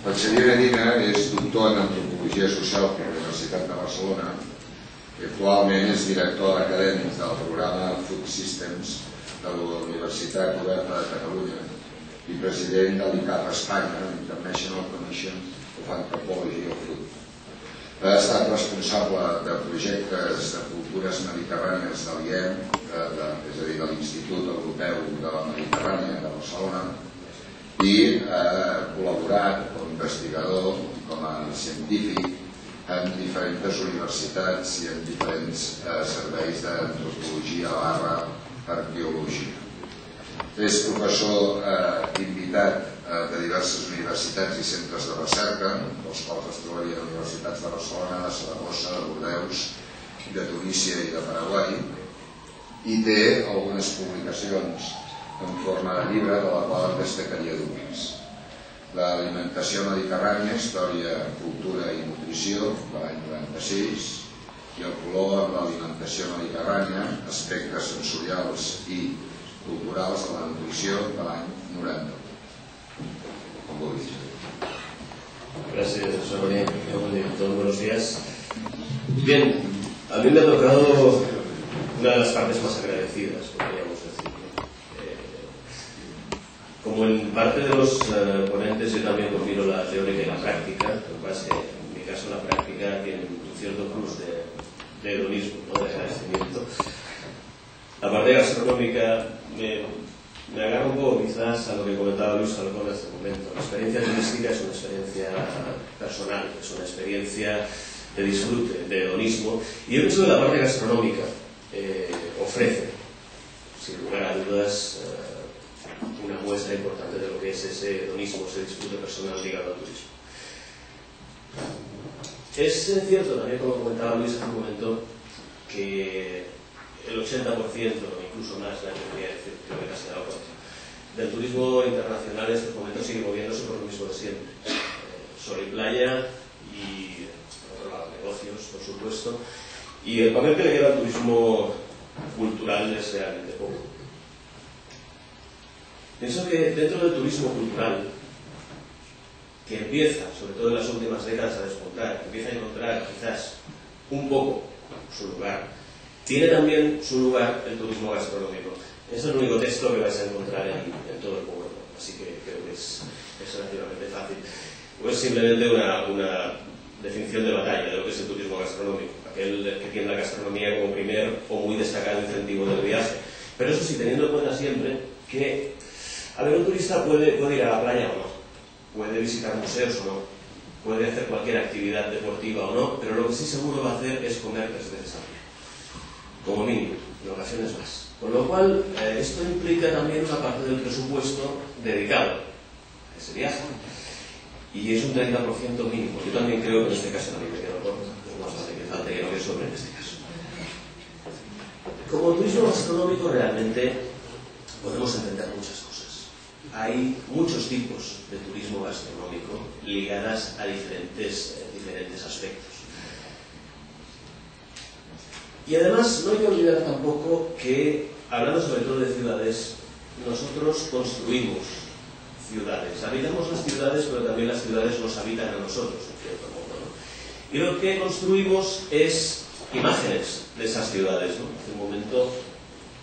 El Xavier Medina és doctor en Antropologia Social per la Universitat de Barcelona i actualment és director acadèmic del programa Food Systems de la Universitat Oberta de Catalunya i president de l'ICAP Espanya, International Commission of Anthropology of Food. Ha estat responsable de projectes de cultures mediterrànies de l'IEM, és a dir, de l'Institut Europeu de la Mediterrània de Barcelona, i ha col·laborat com a investigador i com a científic en diferents universitats i en diferents serveis d'antropologia / arqueologia. És professor invitat de diverses universitats i centres de recerca, dels quals es trobarien universitats de Barcelona, de Saragossa, de Bordeus, de Tunísia i de Paraguai, i té algunes publicacions en forma de llibre, de la qual en destacaria dues. L'alimentació mediterrània, història, cultura i nutrició, de l'any 96, i el color amb l'alimentació mediterrània, aspectes sensorials i culturals de la nutrició, de l'any 90. Com vulguis. Gracias, profesor Bonilla. Todos buenos días. Bien, a mí me ha tocado una de las partes más agradecidas, podríamos decir. Como en parte de los ponentes, yo también combino la teórica y la práctica. En base, en mi caso, la práctica tiene un cierto plus de hedonismo, ¿no? De agradecimiento. La parte gastronómica me agarra un poco quizás a lo que comentaba Luis Falcón hace un momento. La experiencia turística es una experiencia personal, es una experiencia de disfrute, de hedonismo, y yo pienso que la parte gastronómica ofrece, sin lugar a dudas, una muestra importante de lo que es ese hedonismo, ese disfrute personal ligado al turismo. Es cierto también, como comentaba Luis hace un momento, que el 80%, incluso más, la mayoría, creo que casi la otra, del turismo internacional en estos momentos sigue moviéndose por lo mismo de siempre. Sol y playa y, por otro lado, negocios, por supuesto. Y el papel que le queda al turismo cultural es realmente poco. Pienso que dentro del turismo cultural, que empieza, sobre todo en las últimas décadas, a despuntar, empieza a encontrar quizás un poco su lugar, tiene también su lugar el turismo gastronómico. Es el único texto que vais a encontrar en todo el mundo, así que creo que es relativamente fácil. Pues simplemente una definición de batalla de lo que es el turismo gastronómico, aquel que tiene la gastronomía como primer o muy destacado incentivo del viaje. Pero eso sí, teniendo en cuenta siempre que, a ver, un turista puede ir a la playa o no, puede visitar museos o no, puede hacer cualquier actividad deportiva o no, pero lo que sí seguro va a hacer es comer 3 veces al día, como mínimo, en ocasiones más. Con lo cual, esto implica también una parte del presupuesto dedicado a ese viaje. Y es un 30% mínimo. Yo también creo que en este caso no me quedo corto, es más fácil que falte que no que sobre en este caso. Como turismo gastronómico realmente podemos entender muchas cosas. Hay muchos tipos de turismo gastronómico ligadas a diferentes aspectos. Y además no hay que olvidar tampoco que, hablando sobre todo de ciudades, nosotros construimos ciudades. Habitamos las ciudades, pero también las ciudades nos habitan a nosotros, en cierto modo, ¿no? Y lo que construimos es imágenes de esas ciudades, ¿no? Hace un momento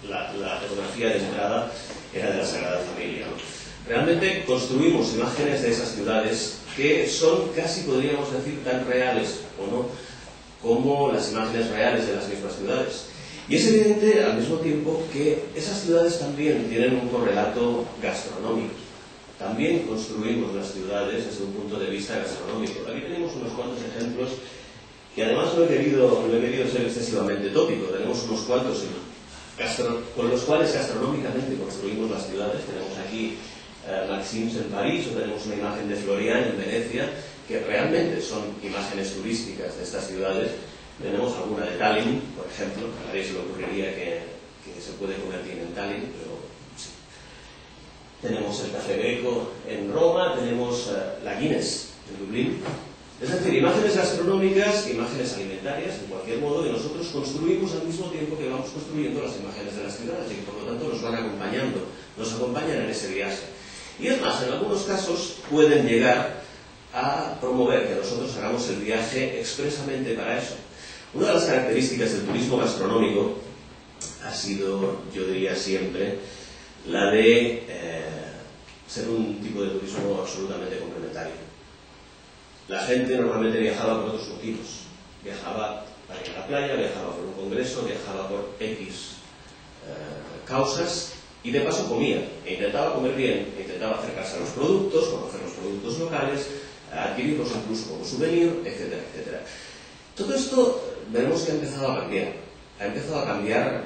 la fotografía de entrada era de la Sagrada Familia, ¿no? Realmente construimos imágenes de esas ciudades que son casi, podríamos decir, tan reales o no como las imágenes reales de las mismas ciudades. Y es evidente al mismo tiempo que esas ciudades también tienen un correlato gastronómico. También construimos las ciudades desde un punto de vista gastronómico. Aquí tenemos unos cuantos ejemplos y además no he querido ser excesivamente tópico. Tenemos unos cuantos con los cuales gastronómicamente construimos las ciudades. Tenemos aquí Maxims en París, o tenemos una imagen de Florian en Venecia, que realmente son imágenes turísticas de estas ciudades. Tenemos alguna de Tallinn, por ejemplo. A nadie se le ocurriría que se puede convertir en Tallinn, pero sí. Tenemos el Café Greco en Roma, tenemos la Guinness en Dublín. Es decir, imágenes gastronómicas, imágenes alimentarias, en cualquier modo, que nosotros construimos al mismo tiempo que vamos construyendo las imágenes de las ciudades y que por lo tanto nos van acompañando, nos acompañan en ese viaje. Y es más, en algunos casos pueden llegar a promover que nosotros hagamos el viaje expresamente para eso. Una de las características del turismo gastronómico ha sido, yo diría siempre, la de ser un tipo de turismo absolutamente complementario. La gente normalmente viajaba por otros motivos. Viajaba para ir a la playa, viajaba por un congreso, viajaba por X causas y de paso comía. E intentaba comer bien, e intentaba acercarse a los productos, conocer los productos locales, adquirirlos incluso como souvenir, etcétera, etcétera. Todo esto veremos que ha empezado a cambiar. Ha empezado a cambiar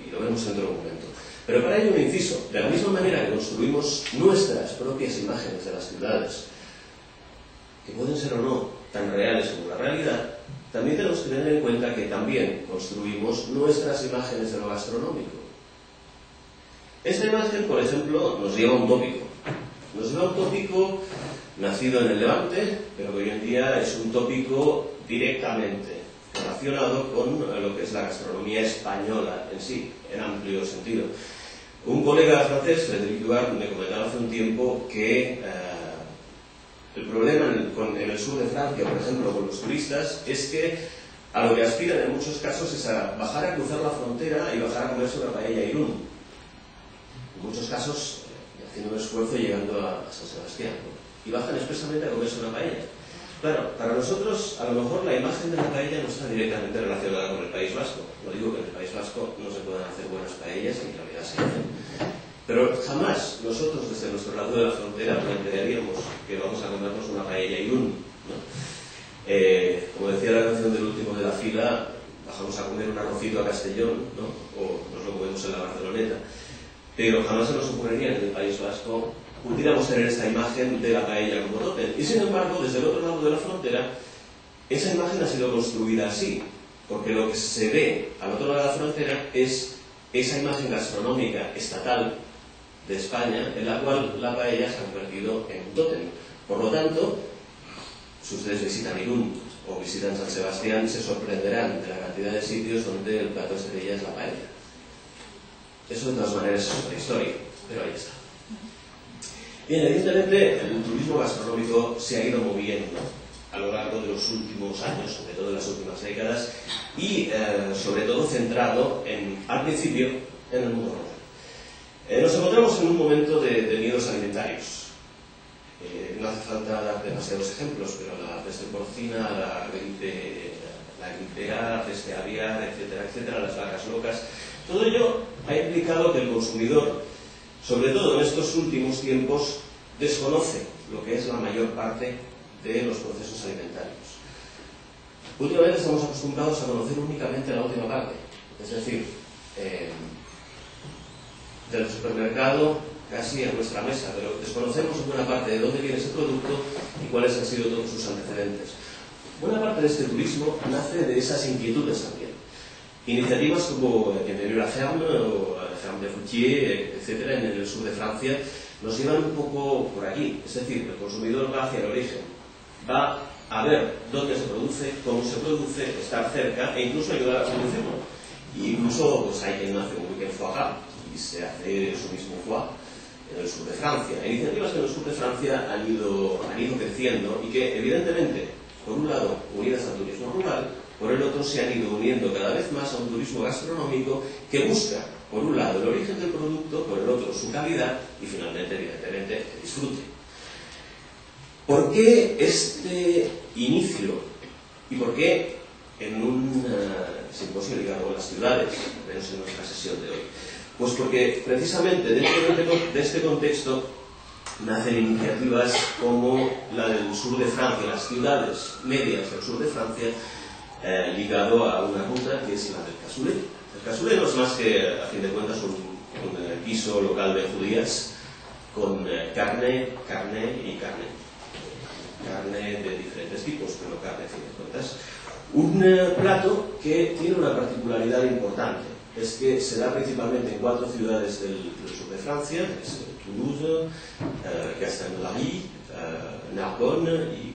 y lo veremos dentro de un momento. Pero para ello un inciso. De la misma manera que construimos nuestras propias imágenes de las ciudades, que pueden ser o no tan reales como la realidad, también tenemos que tener en cuenta que también construimos nuestras imágenes de lo gastronómico. Esta imagen, por ejemplo, nos lleva a un tópico. Nos lleva a un tópico nacido en el Levante, pero que hoy en día es un tópico directamente relacionado con lo que es la gastronomía española en sí, en amplio sentido. Un colega francés, Frédéric Duarte, me comentaba hace un tiempo que el problema en el sur de Francia, por ejemplo, con los turistas, es que a lo que aspiran en muchos casos es a bajar a cruzar la frontera y bajar a comerse una paella Irún. En muchos casos, haciendo un esfuerzo llegando a San Sebastián, ¿no? Y bajan expresamente a comerse una paella. Claro, para nosotros, a lo mejor la imagen de la paella no está directamente relacionada con el País Vasco. No digo que en el País Vasco no se puedan hacer buenas paellas, en realidad se hacen. Pero jamás nosotros, desde nuestro lado de la frontera, plantearíamos que vamos a comernos una paella Irún, ¿no? Como decía la canción del último de la fila, bajamos a comer un arrocito a Castellón, ¿no? O nos lo comemos en la Barceloneta. Pero jamás se nos ocurriría en el País Vasco pudiéramos tener esta imagen de la paella como tótem. Y sin embargo, desde el otro lado de la frontera, esa imagen ha sido construida así, porque lo que se ve al otro lado de la frontera es esa imagen gastronómica estatal de España, en la cual la paella se ha convertido en un tótem. Por lo tanto, si ustedes visitan Irún o visitan San Sebastián, se sorprenderán de la cantidad de sitios donde el plato estrella es la paella. Eso de todas maneras es otra historia, pero ahí está. Bien, evidentemente el turismo gastronómico se ha ido moviendo a lo largo de los últimos años, sobre todo en las últimas décadas, y sobre todo centrado al principio en el mundo rural. Nos encontramos en un momento de miedos alimentarios. No hace falta dar demasiados ejemplos, pero la peste porcina, la gripe A, peste aviar, etcétera, etcétera, las vacas locas, todo ello ha implicado que el consumidor, sobre todo en estos últimos tiempos, desconoce lo que es la mayor parte de los procesos alimentarios. Últimamente estamos acostumbrados a conocer únicamente la última parte, es decir, del supermercado casi a nuestra mesa, pero desconocemos en buena parte de dónde viene ese producto y cuáles han sido todos sus antecedentes. Buena parte de este turismo nace de esas inquietudes también. Iniciativas como Bienvenue a la Ferme o la Ferme de Foutier, etcétera, en el sur de Francia, nos llevan un poco por aquí. Es decir, el consumidor va hacia el origen, va a ver dónde se produce, cómo se produce, estar cerca e incluso ayudar a producirlo. Y incluso pues, hay quien hace un weekend foie gras y se hace su mismo foie en el sur de Francia. Iniciativas que en el sur de Francia han ido creciendo y que evidentemente, por un lado, unidas al turismo rural, por el otro se han ido uniendo cada vez más a un turismo gastronómico que busca, por un lado, el origen del producto, por el otro, su calidad y finalmente, evidentemente, el disfrute. ¿Por qué este inicio? ¿Y por qué en un simposio ligado a las ciudades, al menos en nuestra sesión de hoy? Pues porque precisamente dentro de este contexto nacen iniciativas como la del sur de Francia, las ciudades medias del sur de Francia, ligado a una ruta que es la del cassoulet. El cassoulet no es más que, a fin de cuentas, un guiso local de judías con carne y carne. Carne de diferentes tipos, pero carne, a fin de cuentas. Un plato que tiene una particularidad importante, es que se da principalmente en 4 ciudades del sur de Francia, es Toulouse, Castelnaudary, Narbonne y